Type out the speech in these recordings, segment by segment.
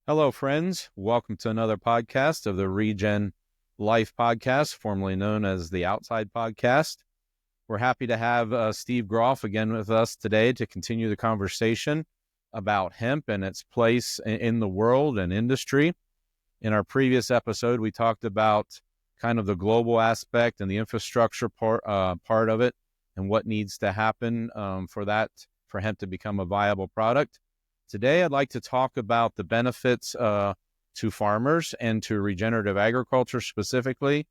Hello, friends. Welcome to another podcast of the Regen Life podcast, formerly known as the Outside Podcast. We're happy to have Steve Groff again with us today to continue the conversation about hemp and its place in the world and industry. In our previous episode, we talked about kind of the global aspect and the infrastructure part of it and what needs to happen for hemp to become a viable product. Today, I'd like to talk about the benefits to farmers and to regenerative agriculture specifically.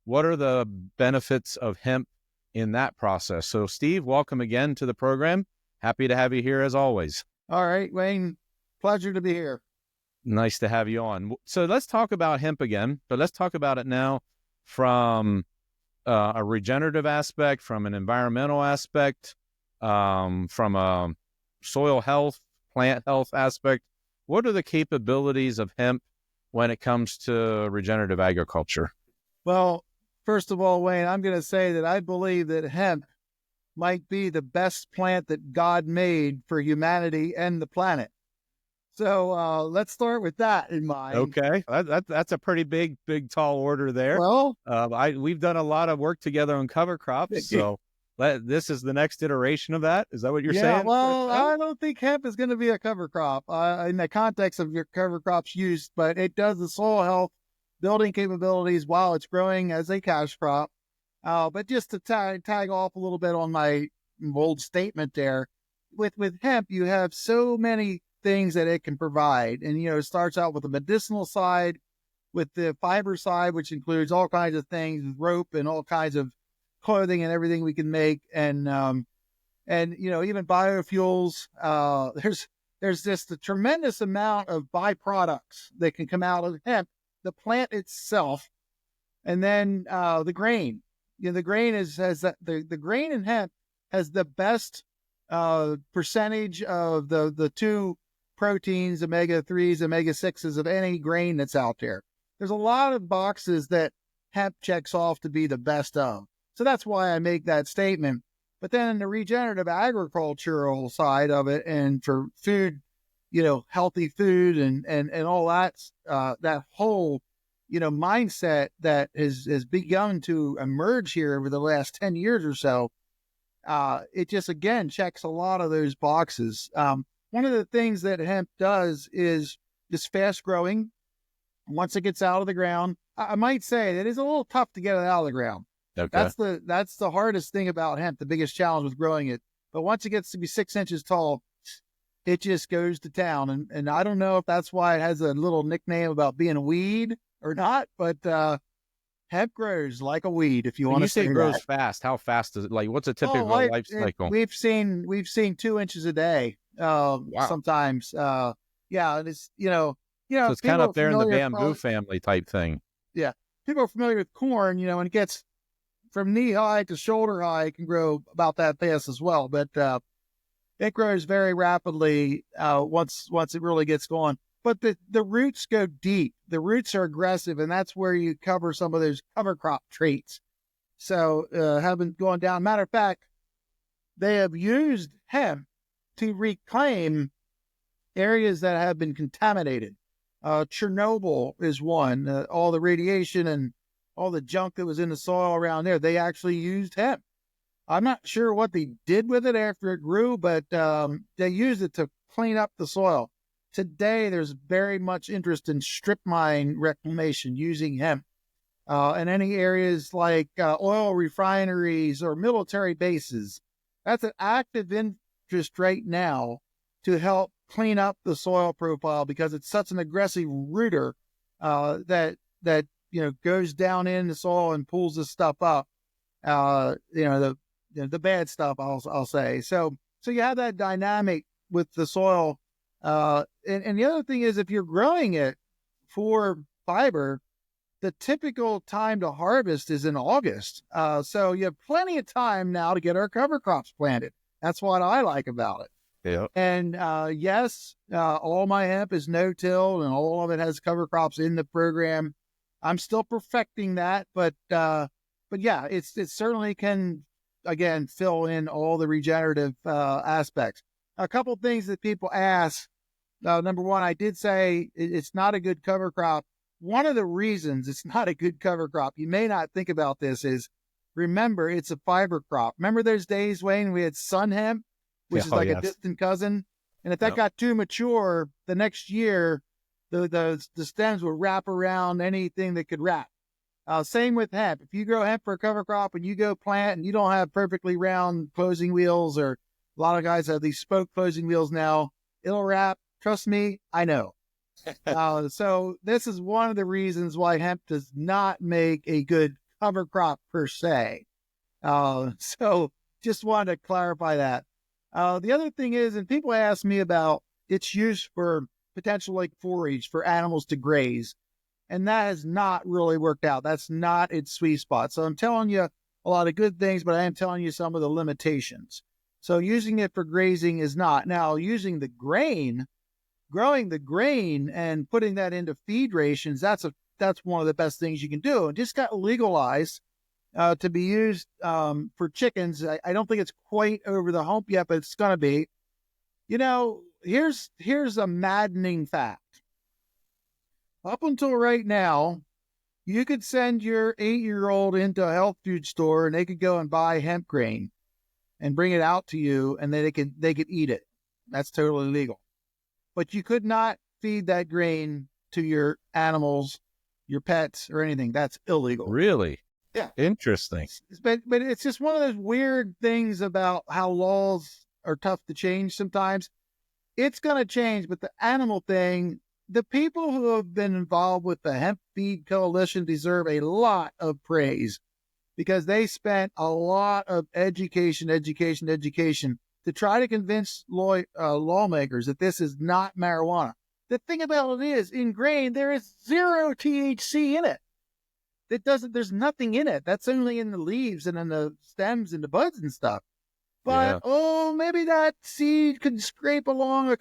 What are the benefits of hemp in that process? So, Steve, welcome again to the program. Happy to have you here as always. All right, Wayne, pleasure to be here. Nice to have you on. So let's talk about hemp again, but let's talk about it now from a regenerative aspect, from an environmental aspect, from a soil health, plant health aspect. What are the capabilities of hemp when it comes to regenerative agriculture? Well, first of all, Wayne, I'm going to say that I believe that hemp might be the best plant that God made for humanity and the planet. So let's start with that in mind. Okay, that's a pretty big, tall order there. Well, we've done a lot of work together on cover crops, so this is the next iteration of that. Is that what you're saying? Well, I don't think hemp is going to be a cover crop in the context of your cover crops use, but it does the soil health building capabilities while it's growing as a cash crop. But just to tag off a little bit on my bold statement there, with hemp, you have so many things that it can provide. And, it starts out with the medicinal side, with the fiber side, which includes all kinds of things, rope and all kinds of clothing and everything we can make. And even biofuels. There's just a tremendous amount of byproducts that can come out of hemp, the plant itself, and then the grain. The grain the grain in hemp has the best percentage of the two proteins, omega-3s, omega-6s of any grain that's out there. There's a lot of boxes that hemp checks off to be the best of. So that's why I make that statement. But then in the regenerative agricultural side of it, and for food, healthy food and all that, that whole, mindset that has begun to emerge here over the last 10 years or so, it just, again, checks a lot of those boxes. One of the things that hemp does is fast growing. Once it gets out of the ground, I might say that it's a little tough to get it out of the ground. Okay. That's the hardest thing about hemp, the biggest challenge with growing it. But once it gets to be 6 inches tall, it just goes to town. And I don't know if that's why it has a little nickname about being a weed or not, but hemp grows like a weed. If you want to say it grows fast, how fast does it? Like, what's a typical life cycle? We've seen 2 inches a day. Wow. Sometimes. It's so it's kind of up there in the bamboo family type thing. Yeah. People are familiar with corn, when it gets from knee high to shoulder high, it can grow about that fast as well. But it grows very rapidly once it really gets going. But the roots go deep. The roots are aggressive, and that's where you cover some of those cover crop traits. So haven't gone down. Matter of fact, they have used hemp to reclaim areas that have been contaminated. Chernobyl is one. All the radiation and all the junk that was in the soil around there, they actually used hemp. I'm not sure what they did with it after it grew, but they used it to clean up the soil. Today, there's very much interest in strip mine reclamation using hemp. And any areas like oil refineries or military bases, that's an active interest right now to help clean up the soil profile because it's such an aggressive rooter that goes down in the soil and pulls this stuff up. The bad stuff, I'll say. So you have that dynamic with the soil. And the other thing is, if you're growing it for fiber, the typical time to harvest is in August. So you have plenty of time now to get our cover crops planted. That's what I like about it. Yeah. And yes, all my hemp is no-till, and all of it has cover crops in the program. I'm still perfecting that, but yeah, it certainly can, again, fill in all the regenerative aspects. A couple things that people ask Number one, I did say it's not a good cover crop. One of the reasons it's not a good cover crop, you may not think about this, is remember it's a fiber crop. Remember those days, Wayne, we had sun hemp, which is like a distant cousin. And if that got too mature, the next year, the stems would wrap around anything that could wrap. Same with hemp. If you grow hemp for a cover crop and you go plant and you don't have perfectly round closing wheels, or a lot of guys have these spoke closing wheels now, it'll wrap. Trust me, I know. So this is one of the reasons why hemp does not make a good cover crop per se. So just wanted to clarify that. The other thing is, and people ask me about its use for potential like forage for animals to graze. And that has not really worked out. That's not its sweet spot. So I'm telling you a lot of good things, but I am telling you some of the limitations. So using it for grazing is not. Now, using the grain, growing the grain and putting that into feed rations, that's one of the best things you can do. It just got legalized to be used for chickens. I don't think it's quite over the hump yet, but it's going to be. You know, here's a maddening fact. Up until right now, you could send your 8-year-old into a health food store and they could go and buy hemp grain and bring it out to you, and then they could eat it. That's totally legal. But you could not feed that grain to your animals, your pets, or anything. That's illegal. Really? Yeah. Interesting. But it's just one of those weird things about how laws are tough to change sometimes. It's going to change, but the animal thing, the people who have been involved with the Hemp Feed Coalition deserve a lot of praise, because they spent a lot of education to try to convince lawmakers that this is not marijuana. The thing about it is, in grain, there is 0 THC in it. There's nothing in it. That's only in the leaves and in the stems and the buds and stuff. But, maybe that seed could scrape along in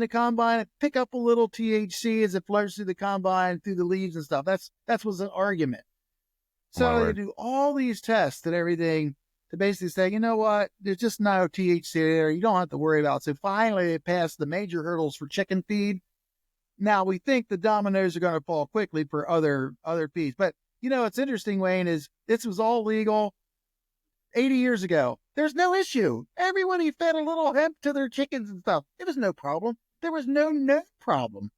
the combine and pick up a little THC as it flows through the combine, through the leaves and stuff. That was an argument. So they do all these tests and everything to basically say, you know what, there's just no THC there. You don't have to worry about it. So finally, they passed the major hurdles for chicken feed. Now, we think the dominoes are going to fall quickly for other feeds. But, you know, what's interesting, Wayne, is this was all legal 80 years ago. There's no issue. Everybody fed a little hemp to their chickens and stuff. It was no problem. There was no problem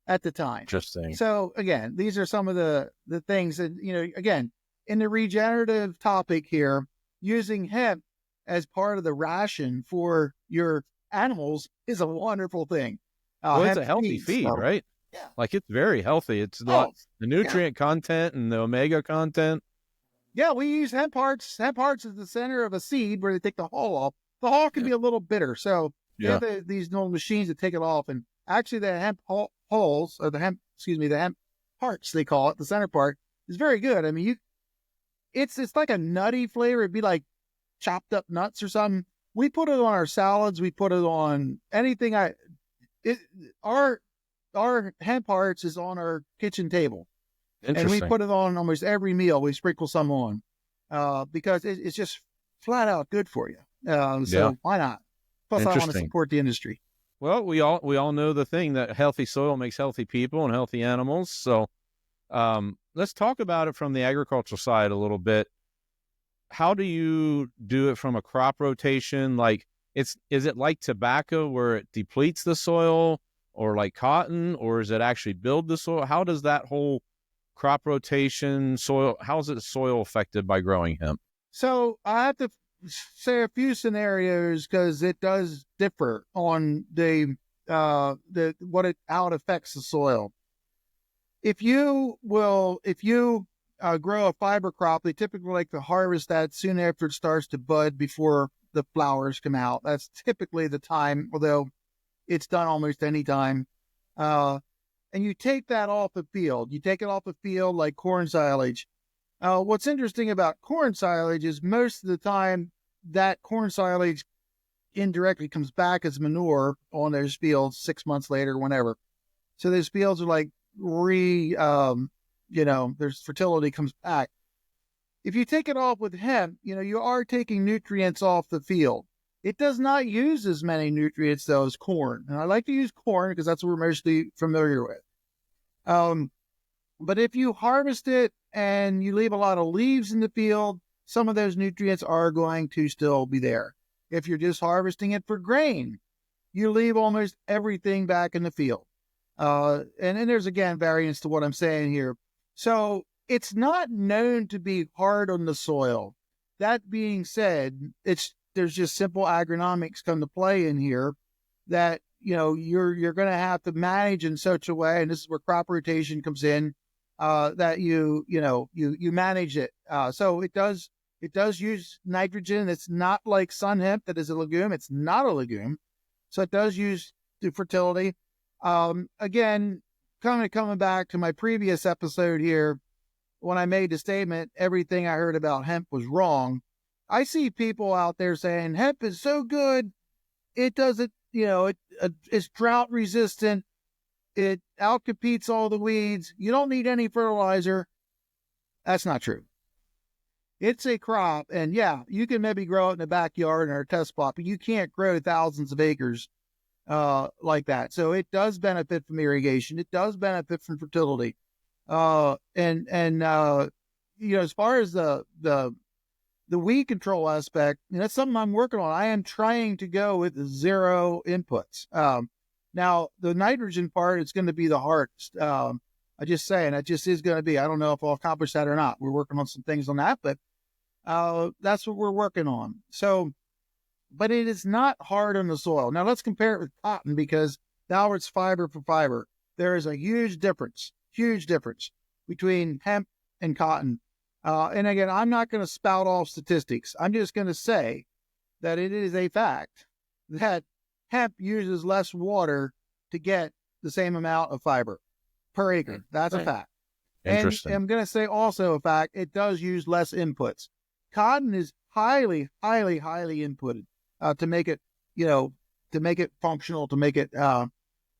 at the time. Interesting. So again, these are some of the things that, you know, again, in the regenerative topic here, using hemp as part of the ration for your animals is a wonderful thing. Well, it's a healthy feed, right? Yeah. Like, it's very healthy. It's the nutrient content and the omega content. Yeah, we use hemp hearts. Hemp hearts is the center of a seed where they take the hull off. The hull can be a little bitter, so they have these little machines that take it off. And actually, the hemp hulls, or the hemp hearts, they call it, the center part, is very good. I mean, it's like a nutty flavor. It'd be like chopped up nuts or something. We put it on our salads. We put it on anything. Our hemp hearts is on our kitchen table. And we put it on almost every meal. We sprinkle some on because it's just flat out good for you. So why not? Plus, I want to support the industry. Well, we all know the thing that healthy soil makes healthy people and healthy animals. So let's talk about it from the agricultural side a little bit. How do you do it from a crop rotation? Like, is it like tobacco where it depletes the soil, or like cotton, or is it actually build the soil? How does that whole crop rotation, soil, how is it soil affected by growing hemp? So I have to say a few scenarios because it does differ on how it affects the soil. If you grow a fiber crop, they typically like to harvest that soon after it starts to bud, before the flowers come out. That's typically the time, although it's done almost any time. And you take that off the field. You take it off the field like corn silage. What's interesting about corn silage is most of the time that corn silage indirectly comes back as manure on those fields 6 months later, whenever. So those fields are like there's fertility comes back. If you take it off with hemp, you are taking nutrients off the field. It does not use as many nutrients though as corn. And I like to use corn because that's what we're mostly familiar with. But if you harvest it and you leave a lot of leaves in the field, some of those nutrients are going to still be there. If you're just harvesting it for grain, you leave almost everything back in the field. And there's, again, variance to what I'm saying here. So it's not known to be hard on the soil. That being said, there's just simple agronomics come to play in here that, you're going to have to manage in such a way, and this is where crop rotation comes in, that you manage it. So it does use nitrogen. It's not like sun hemp that is a legume. It's not a legume. So it does use the fertility. Again, coming back to my previous episode here, when I made the statement, everything I heard about hemp was wrong. I see people out there saying hemp is so good. It doesn't, it's drought resistant. It outcompetes all the weeds. You don't need any fertilizer. That's not true. It's a crop, and yeah, you can maybe grow it in the backyard or a test plot, but you can't grow thousands of acres like that. So it does benefit from irrigation. It does benefit from fertility. As far as the weed control aspect, that's something I'm working on. I am trying to go with 0 inputs. Now the nitrogen part is going to be the hardest. I just saying that just is going to be. I don't know if I'll accomplish that or not. We're working on some things on that, but that's what we're working on. So, but it is not hard on the soil. Now let's compare it with cotton, because now it's fiber for fiber. There is a huge difference between hemp and cotton. And again, I'm not going to spout off statistics. I'm just going to say that it is a fact that hemp uses less water to get the same amount of fiber per acre. That's a fact. Interesting. And I'm going to say also a fact, it does use less inputs. Cotton is highly, highly, highly inputted to make it, functional, to make it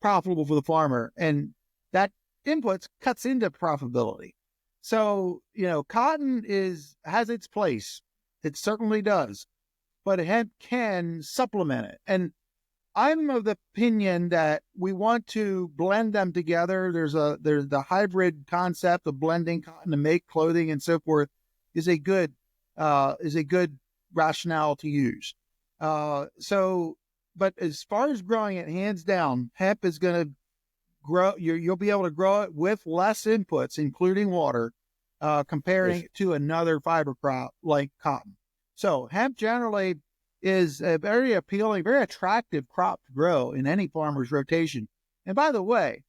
profitable for the farmer. And that inputs cuts into profitability. So, cotton has its place. It certainly does. But hemp can supplement it. And I'm of the opinion that we want to blend them together. There's the hybrid concept of blending cotton to make clothing and so forth is a good rationale to use. But as far as growing it, hands down, hemp is going to grow. You'll be able to grow it with less inputs, including water, comparing it to another fiber crop like cotton. So hemp generally is a very appealing, very attractive crop to grow in any farmer's rotation. And by the way,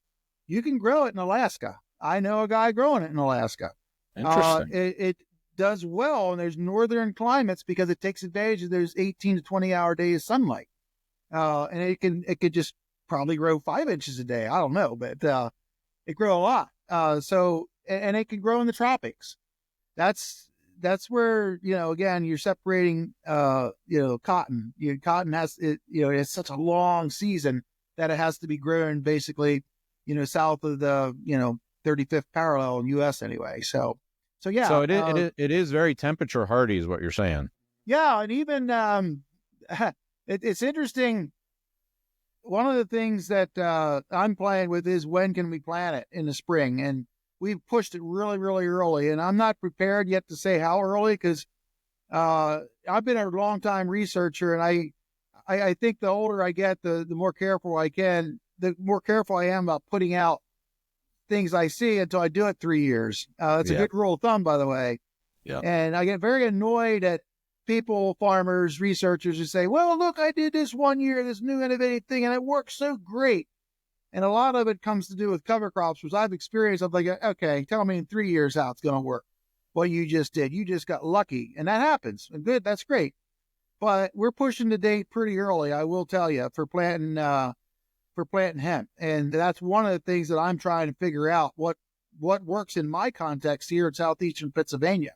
you can grow it in Alaska. I know a guy growing it in Alaska. Interesting. It does well in those northern climates because it takes advantage of those 18 to 20 hour days of sunlight. And it could just probably grow 5 inches a day. I don't know, but it grow a lot. And it can grow in the tropics. That's where, again, you're separating, cotton. Cotton has, it's such a long season that it has to be grown basically, south of the, 35th parallel in U.S. anyway. So yeah. So it is very temperature hardy is what you're saying. Yeah. And even, it's interesting. One of the things that I'm playing with is when can we plant it in the spring? And we've pushed it really, really early, and I'm not prepared yet to say how early because I've been a long time researcher, and I think the older I get, the more careful the more careful I am about putting out things I see until I do it 3 years. It's a good rule of thumb, by the way. Yeah. And I get very annoyed at people, farmers, researchers who say, well, look, I did this 1 year, this new innovative thing, and it works so great. And a lot of it comes to do with cover crops, which I've experienced. I'm like, okay, tell me in 3 years how it's going to work. What you just did. You just got lucky. And that happens. And good, that's great. But we're pushing the date pretty early, I will tell you, for planting hemp. And that's one of the things that I'm trying to figure out, what works in my context here in southeastern Pennsylvania.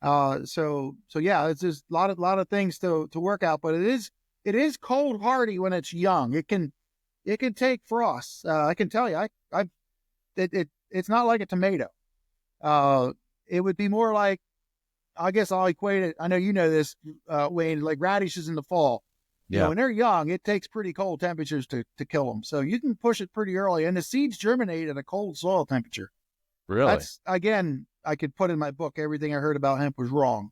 So yeah, it's just a lot of things to work out, but it is cold hardy when it's young. It can take frost. I can tell you, it's not like a tomato. It would be more like, I guess I'll equate it. I know you know this, Wayne, like radishes in the fall. Yeah. When they're young, it takes pretty cold temperatures to kill them. So you can push it pretty early, and the seeds germinate at a cold soil temperature. Really? That's, again, I could put in my book, everything I heard about hemp was wrong.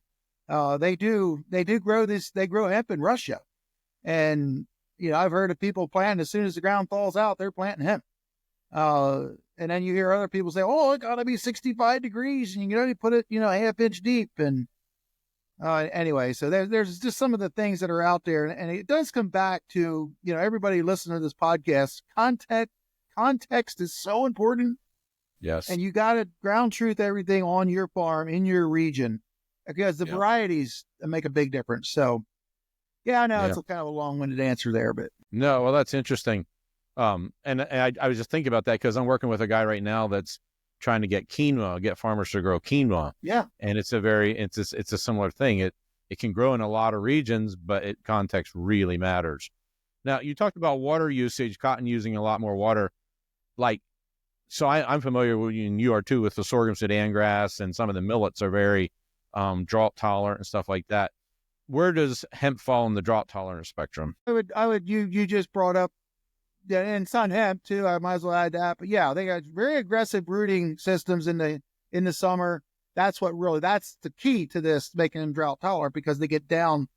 They do grow they grow hemp in Russia. And, I've heard of people planting as soon as the ground thaws out, they're planting hemp. And then you hear other people say, oh, it gotta be 65 degrees and you can only put it, a half-inch deep. And, anyway, so there's just some of the things that are out there. And it does come back to, everybody listening to this podcast, context is so important. Yes. And you got to ground truth everything on your farm, in your region, because the varieties make a big difference. So, yeah, I know it's kind of a long-winded answer there, but. No, well, that's interesting. And I was just thinking about that because I'm working with a guy right now that's trying to get farmers to grow quinoa. Yeah. And it's a similar thing. It can grow in a lot of regions, but context really matters. Now, you talked about water usage, cotton using a lot more water. So I'm familiar with, and you are too, with the sorghum Sudan grass, and some of the millets are very drought tolerant and stuff like that. Where does hemp fall in the drought tolerant spectrum? You just brought up, and sun hemp too. I might as well add that. But yeah, they got very aggressive rooting systems in the summer. That's the key to this, making them drought tolerant, because they get down,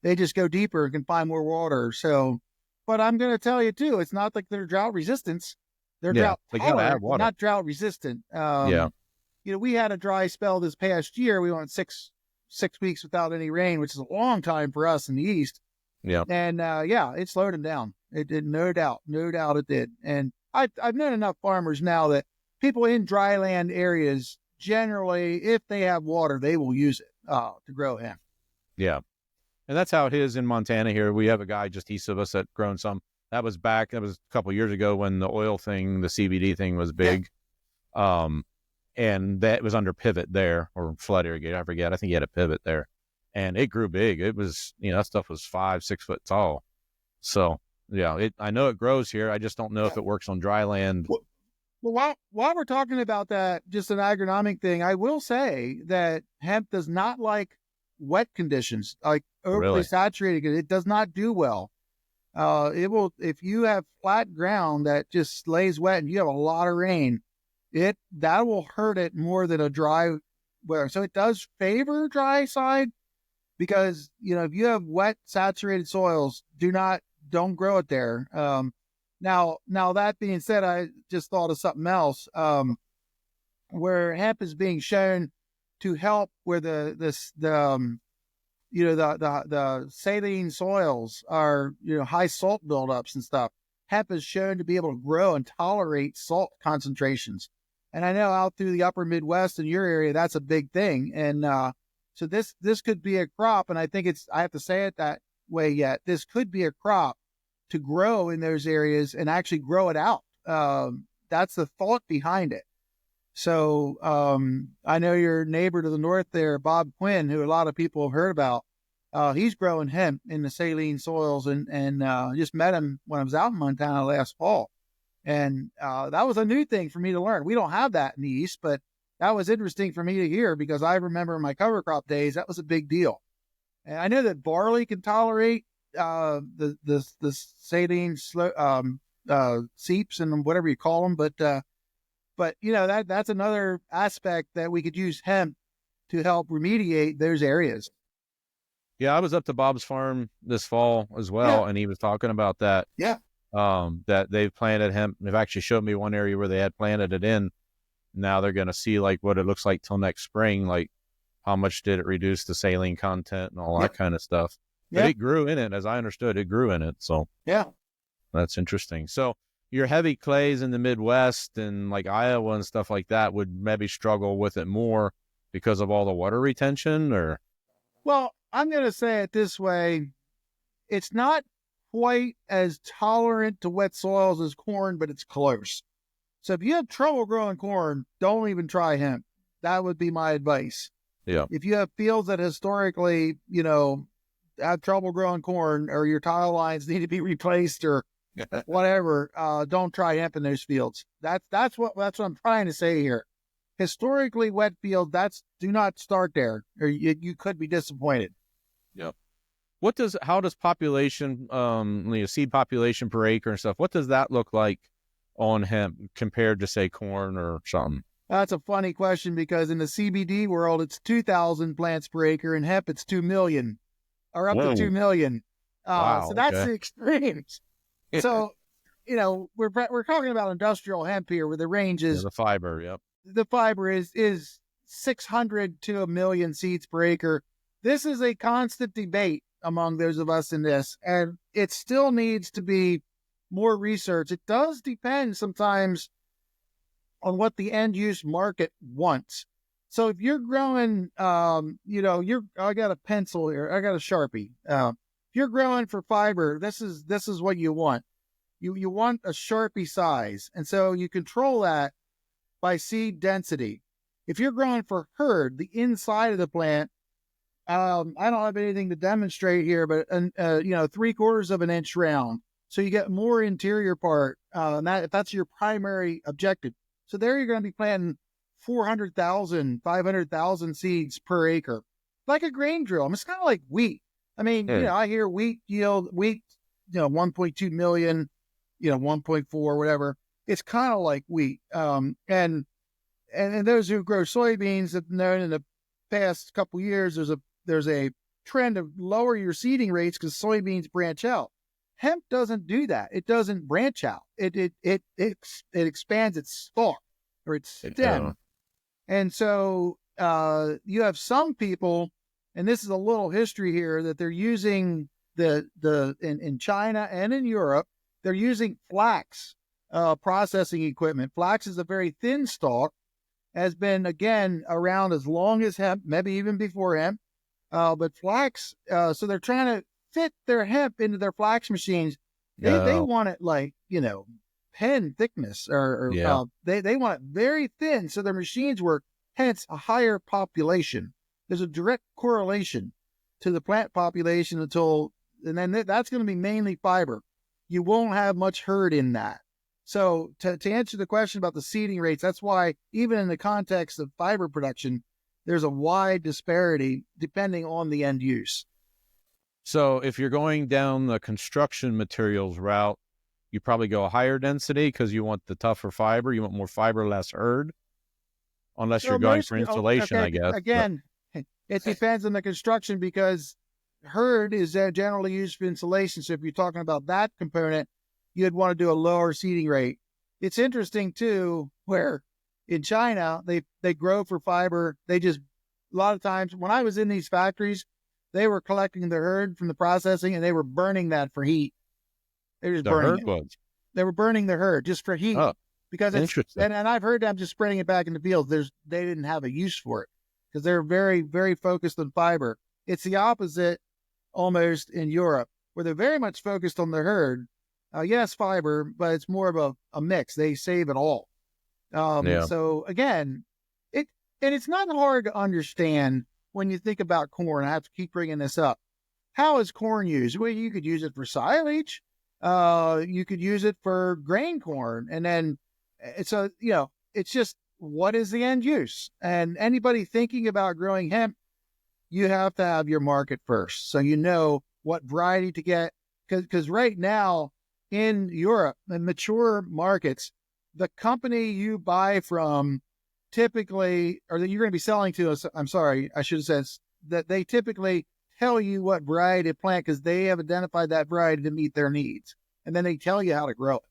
they just go deeper and can find more water. So, but I'm going to tell you too, it's not like they're drought resistant. They're drought tolerant, not drought resistant. We had a dry spell this past year. We went six weeks without any rain, which is a long time for us in the East. Yeah. And it slowed them down. It did, no doubt it did. And I've known enough farmers now that people in dryland areas, generally, if they have water, they will use it to grow hemp. Yeah. And that's how it is in Montana here. We have a guy just east of us that grown some. That was a couple of years ago when the oil thing, the CBD thing was big. Yeah. And that was under pivot there, or flood irrigated. I forget. I think he had a pivot there, and it grew big. It was, that stuff was 5-6 foot tall. So yeah, I know it grows here. I just don't know if it works on dry land. Well, while we're talking about that, just an agronomic thing, I will say that hemp does not like wet conditions, like overly saturated. It does not do well. It will, if you have flat ground that just lays wet and you have a lot of rain, that will hurt it more than a dry weather. So it does favor dry side, because, if you have wet, saturated soils, don't grow it there. Now that being said, I just thought of something else, where hemp is being shown to help where the saline soils are, high salt buildups and stuff. Hemp is shown to be able to grow and tolerate salt concentrations. And I know out through the upper Midwest in your area, that's a big thing. And so this could be a crop, and I think I have to say it that way yet. This could be a crop to grow in those areas and actually grow it out. That's the thought behind it. So I know your neighbor to the north there, Bob Quinn, who a lot of people have heard about. He's growing hemp in the saline soils, and just met him when I was out in Montana last fall. And that was a new thing for me to learn. We don't have that in the East, but that was interesting for me to hear, because I remember my cover crop days, that was a big deal. And I know that barley can tolerate the saline seeps and whatever you call them, but that's another aspect that we could use hemp to help remediate those areas. Yeah, I was up to Bob's farm this fall as well, and he was talking about that. Yeah. That they've planted hemp. They've actually showed me one area where they had planted it in. Now they're going to see what it looks like till next spring, how much did it reduce the saline content and all that kind of stuff. But it grew in it, as I understood, it grew in it. So yeah, that's interesting. So your heavy clays in the Midwest and Iowa and stuff like that would maybe struggle with it more because of all the water retention, or? Well, I'm going to say it this way. It's not quite as tolerant to wet soils as corn, but it's close. So if you have trouble growing corn, don't even try hemp. That would be my advice. Yeah. If you have fields that historically, have trouble growing corn, or your tile lines need to be replaced or whatever, don't try hemp in those fields. That's what I'm trying to say here. Historically wet fields, do not start there, or you could be disappointed. Yep. how does population, seed population per acre and stuff, what does that look like on hemp compared to say corn or something? That's a funny question because in the CBD world, it's 2,000 plants per acre, and hemp, it's 2 million or up to 2 million. Wow. So that's Okay. the extremes. So, we're talking about industrial hemp here, where the range Yeah, is the fiber. Yep. the fiber is 600 to a million seeds per acre. This is a constant debate among those of us in this, and it still needs to be more research. It does depend sometimes on what the end use market wants. So if you're growing, I got a pencil here, I got a Sharpie. If you're growing for fiber, this is what you want. You want a Sharpie size, and so you control that by seed density. If you're growing for hurd, the inside of the plant, I don't have anything to demonstrate here, but 3/4 of an inch round, so you get more interior part. And if that's your primary objective, so there you're going to be planting 400,000, 500,000 seeds per acre, like a grain drill. I mean, it's kind of like wheat. I mean, I hear wheat, 1.2 million, 1.4, whatever. It's kind of like wheat. And those who grow soybeans have known in the past couple of years, there's a trend of lower your seeding rates because soybeans branch out. Hemp doesn't do that. It doesn't branch out. It expands its stalk or its stem. And so you have some people, and this is a little history here, that they're using in China and in Europe, they're using flax processing equipment. Flax is a very thin stalk, has been, again, around as long as hemp, maybe even before hemp. But flax, so they're trying to fit their hemp into their flax machines. They want it like, pen thickness, or they want it very thin, so their machines work, hence a higher population. There's a direct correlation to the plant population and then that's going to be mainly fiber. You won't have much hurd in that. So to answer the question about the seeding rates, that's why even in the context of fiber production, there's a wide disparity depending on the end use. So if you're going down the construction materials route, you probably go a higher density because you want the tougher fiber. You want more fiber, less hurd, unless you're going for insulation, I guess. Again, it depends on the construction because hurd is generally used for insulation. So if you're talking about that component, you'd want to do a lower seeding rate. It's interesting too, where in China, they grow for fiber. They just, a lot of times when I was in these factories, they were collecting the hurd from the processing and they were burning that for heat. They were just burning it. They were burning the hurd just for heat. Because it's, and I've heard them just spreading it back in the fields. They didn't have a use for it because they're very, very focused on fiber. It's the opposite almost in Europe, where they're very much focused on the hurd. Yes, fiber, but it's more of a mix. They save it all. So again, it's not hard to understand when you think about corn. I have to keep bringing this up. How is corn used? Well, you could use it for silage. You could use it for grain corn. And then it's just, what is the end use? And anybody thinking about growing hemp, you have to have your market first. So you know what variety to get. Because right now in Europe, in mature markets, the company you buy from typically, or that you're going to be selling to us, I'm sorry, I should have said that they typically tell you what variety to plant because they have identified that variety to meet their needs. And then they tell you how to grow it.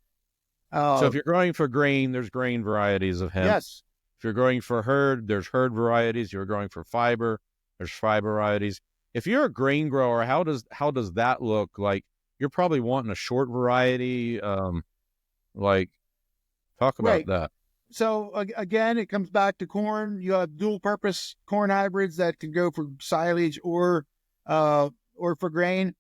So if you're growing for grain, there's grain varieties of hemp. Yes. If you're growing for hurd, there's hurd varieties. You're growing for fiber, there's fiber varieties. If you're a grain grower, how does that look like? You're probably wanting a short variety. Talk about that. So again, it comes back to corn. You have dual purpose corn hybrids that can go for silage or for grain.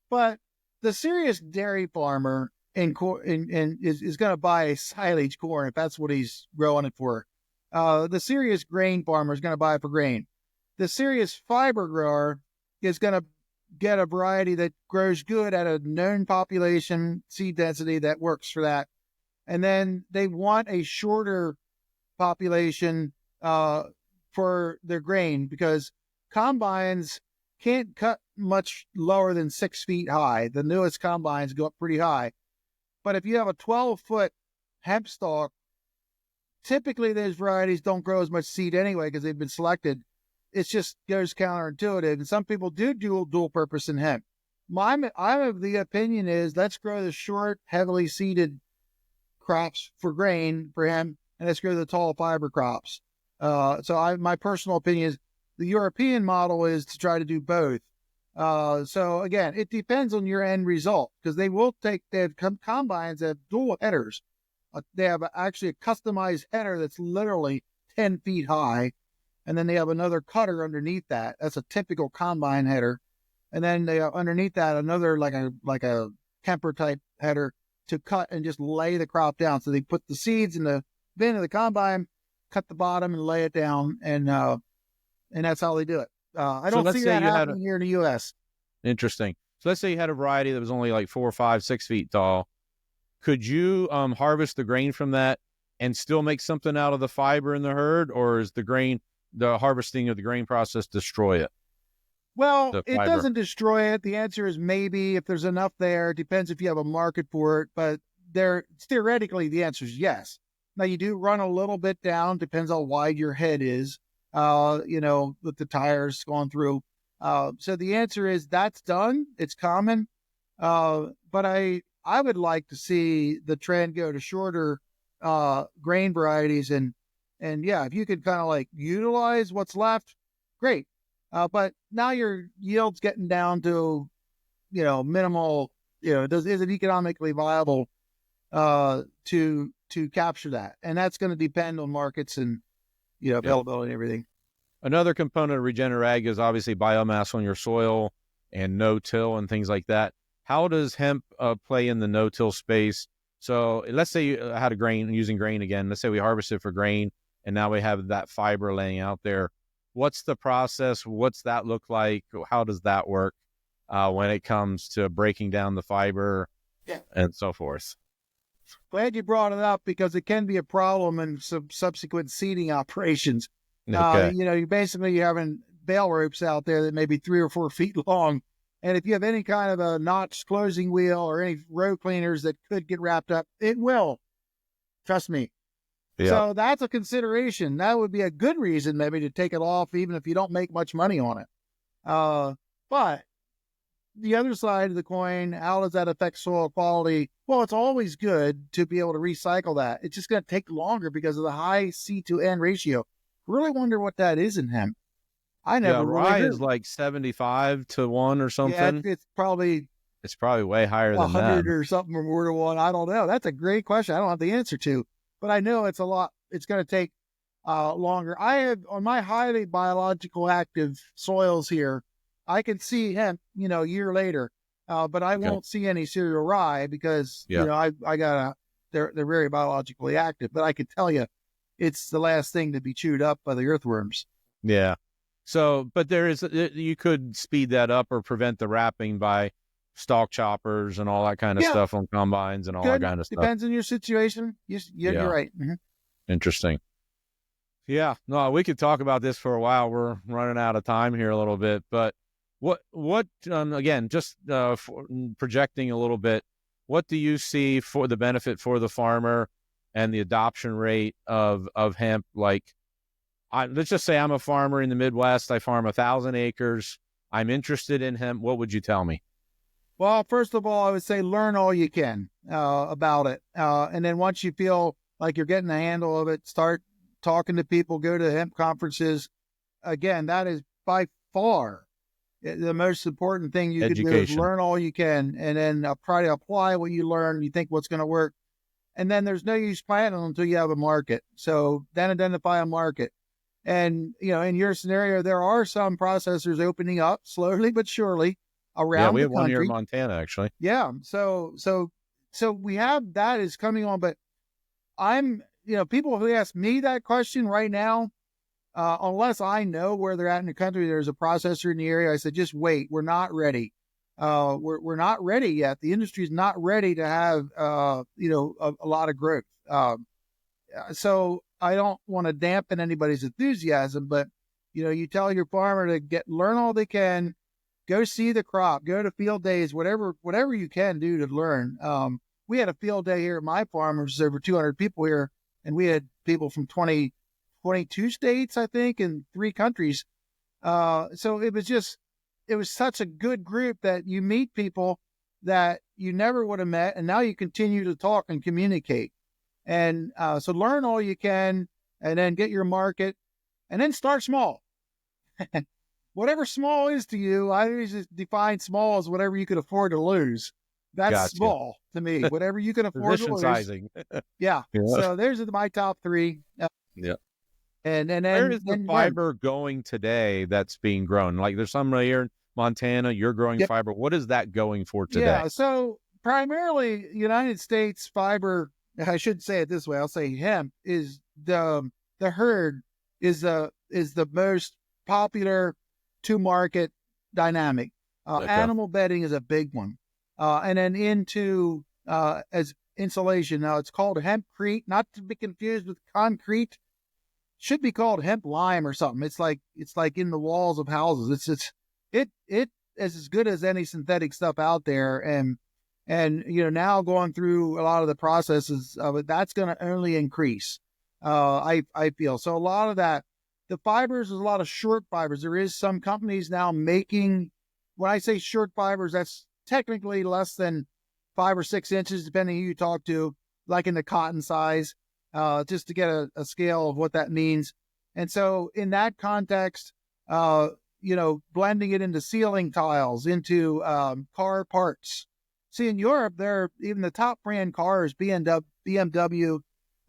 But the serious dairy farmer is going to buy a silage corn if that's what he's growing it for. The serious grain farmer is going to buy it for grain. The serious fiber grower is going to get a variety that grows good at a known population seed density that works for that. And then they want a shorter population for their grain because combines can't cut much lower than 6 feet high. The newest combines go up pretty high. But if you have a 12-foot hemp stalk, typically those varieties don't grow as much seed anyway because they've been selected. It just goes counterintuitive. And some people do dual purpose in hemp. I'm of the opinion is let's grow the short, heavily seeded crops for grain for hemp, and let's grow the tall fiber crops. My personal opinion is the European model is to try to do both. So again, it depends on your end result because they have combines that have dual headers. They have actually a customized header that's literally 10 feet high. And then they have another cutter underneath that. That's a typical combine header. And then they have underneath that another like a Kemper type header to cut and just lay the crop down. So they put the seeds in the bin of the combine, cut the bottom and lay it down. And that's how they do it. I don't see that happening here in the U.S. Interesting. So let's say you had a variety that was only like 4, 5, 6 feet tall. Could you harvest the grain from that and still make something out of the fiber in the herd, or is the harvesting of the grain process destroy it? Well, it doesn't destroy it. The answer is maybe if there's enough there. It depends if you have a market for it, but theoretically the answer is yes. Now you do run a little bit down, depends how wide your head is, with the tires going through. So the answer is that's done. It's common. But I would like to see the trend go to shorter grain varieties and yeah, if you could kind of like utilize what's left, great. But now your yield's getting down to, minimal, is it economically viable to capture that? And that's going to depend on markets and, availability and everything. Another component of Regenerative Ag is obviously biomass on your soil and no-till and things like that. How does hemp play in the no-till space? So let's say you had using grain again. Let's say we harvested for grain, and now we have that fiber laying out there. What's the process? What's that look like? How does that work when it comes to breaking down the fiber and so forth? Glad you brought it up because it can be a problem in some subsequent seeding operations. Okay. You're having bale ropes out there that may be 3 or 4 feet long. And if you have any kind of a notch closing wheel or any row cleaners that could get wrapped up, it will. Trust me. Yeah. So that's a consideration. That would be a good reason maybe to take it off, even if you don't make much money on it. But the other side of the coin, how does that affect soil quality? Well, it's always good to be able to recycle that. It's just going to take longer because of the high C to N ratio. Really wonder what that is in hemp. I never rye is like 75 to 1 or something. Yeah, it's probably way higher than 100 or something or more to 1. I don't know. That's a great question. I don't have the answer to, but I know it's a lot. It's going to take longer. I have on my highly biological active soils here, I can see hemp, a year later, but I won't see any cereal rye because they're very biologically active. But I can tell you, it's the last thing to be chewed up by the earthworms. Yeah. So, but you could speed that up or prevent the wrapping by stalk choppers and all that kind of stuff on combines and all that kind of stuff. Depends on your situation. You're right. Mm-hmm. Interesting. Yeah. No, we could talk about this for a while. We're running out of time here a little bit, but what again, just projecting a little bit, what do you see for the benefit for the farmer and the adoption rate of hemp? Like, let's just say I'm a farmer in the Midwest. I farm 1,000 acres. I'm interested in hemp. What would you tell me? Well, first of all, I would say learn all you can about it. And then once you feel like you're getting a handle of it, start talking to people, go to hemp conferences. Again, that is by far the most important thing you can do is learn all you can and then try to apply what you learn. You think what's going to work. And then there's no use planning until you have a market. So then identify a market. And, in your scenario, there are some processors opening up slowly but surely around the country. Yeah, we have one here in Montana, actually. Yeah. So we have that is coming on, but people who ask me that question right now, unless I know where they're at in the country, there's a processor in the area. I said, just wait. We're not ready. We're not ready yet. The industry is not ready to have, a lot of growth. So I don't want to dampen anybody's enthusiasm, but, you tell your farmer to learn all they can, go see the crop, go to field days, whatever you can do to learn. We had a field day here at my farm, which is over 200 people here, and we had people from 22 states, I think, and 3 countries. So it was such a good group that you meet people that you never would have met, and now you continue to talk and communicate. And so learn all you can, and then get your market, and then start small. Whatever small is to you, I always just define small as whatever you could afford to lose. That's Gotcha. Small to me. Whatever you can afford to lose. Sizing. Yeah. So there's my top 3. Yeah. And then where is the fiber going today that's being grown? Like there's some right here in Montana, you're growing fiber. What is that going for today? Yeah. So primarily United States fiber, I shouldn't say it this way. I'll say hemp is the herd is the most popular to market dynamic. Animal bedding is a big one. And then into as insulation. Now it's called hempcrete, not to be confused with concrete. Should be called hemp lime or something. It's like in the walls of houses. It is as good as any synthetic stuff out there. And now going through a lot of the processes of it, that's going to only increase. I feel so. A lot of that, the fibers, there's a lot of short fibers. There is some companies now making, when I say short fibers, that's technically less than 5 or 6 inches, depending who you talk to, like in the cotton size, just to get a scale of what that means. And so in that context, blending it into ceiling tiles, into car parts. See, in Europe, even the top brand cars, BMW,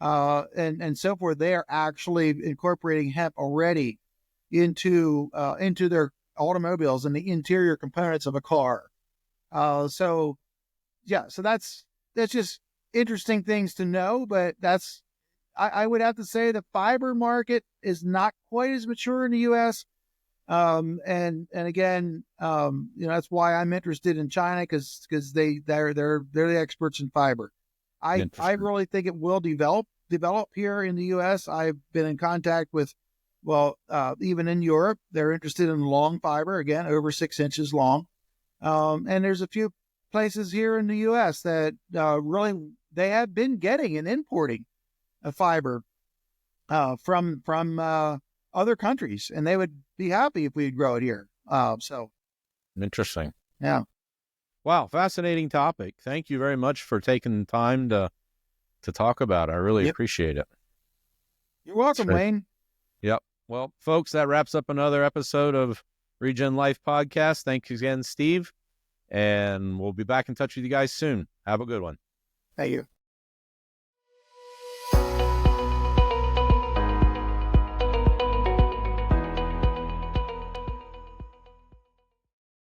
and so forth, they are actually incorporating hemp already into their automobiles and the interior components of a car. So that's just interesting things to know. But I would have to say the fiber market is not quite as mature in the U.S. And again, that's why I'm interested in China, because they're the experts in fiber. I really think it will develop here in the U.S. I've been in contact with, even in Europe, they're interested in long fiber, again, over 6 inches long. And there's a few places here in the U.S. that really they have been getting and importing a fiber from other countries, and they would be happy if we'd grow it here. So interesting. Yeah. Wow, fascinating topic. Thank you very much for taking the time to talk about it. I really appreciate it. You're welcome, Wayne. Yep. Well, folks, that wraps up another episode of Regen Life Podcast. Thanks again, Steve. And we'll be back in touch with you guys soon. Have a good one. Thank you.